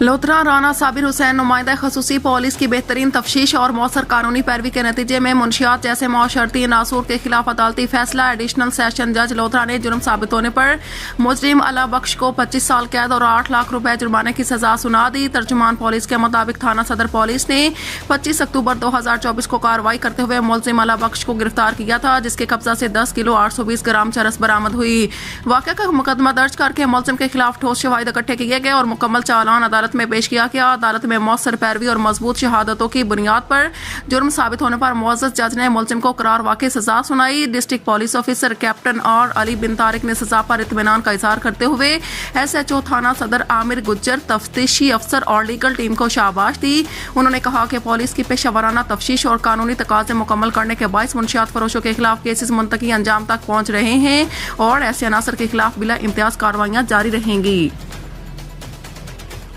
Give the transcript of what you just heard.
लोधरा राना साबिर हुसैन नुमाइंदा खसूसी पुलिस की बेहतरीन तफ्तीश और मौसर कानूनी पैरवी के नतीजे में मुंशियात जैसे माशरती नासूर के खिलाफ अदालती फैसला। एडिशनल सेशन जज लोधरा ने जुर्म साबित होने पर मुजरिम अला बख्श को 25 साल कैद और 8 लाख रुपए जुर्माने की सजा सुना दी। तर्जुमान पुलिस के मुताबिक थाना सदर पुलिस ने 25 अक्टूबर 2024 को कार्रवाई करते हुए मुलजिम अला बख्श को गिरफ्तार किया था, जिसके कब्जा से 10 किलो 820 ग्राम चरस बरामद हुई। वाक़या का मुकदमा दर्ज करके मुलजिम के खिलाफ ठोस शवाहिद इकट्ठे किए गए और मुकम्मल चालान अदालत में पेश किया गया। अदालत में मौसर पैरवी और मजबूत शहादतों की बुनियाद पर जुर्म साबित होने पर मुअज़्ज़ज़ जज ने मुलजिम को करार वाक़ई सजा सुनाई। डिस्ट्रिक्ट पुलिस ऑफिसर कैप्टन और अली बिन तारिक ने सजा पर इत्मीनान का इजहार करते हुए SHO थाना सदर आमिर गुज्जर, तफ्तीशी अफसर और लीगल टीम को शाबाश दी। उन्होंने कहा कि पुलिस की पेशावराना तफ्तीश और कानूनी तकाज़े मुकम्मल करने के बाइस मुंशियात फरोशों के खिलाफ केसेस मुंतकी अंजाम तक पहुँच रहे हैं और ऐसे अनासर के खिलाफ बिला इम्तियाज कार्रवाइयाँ जारी रहेंगी।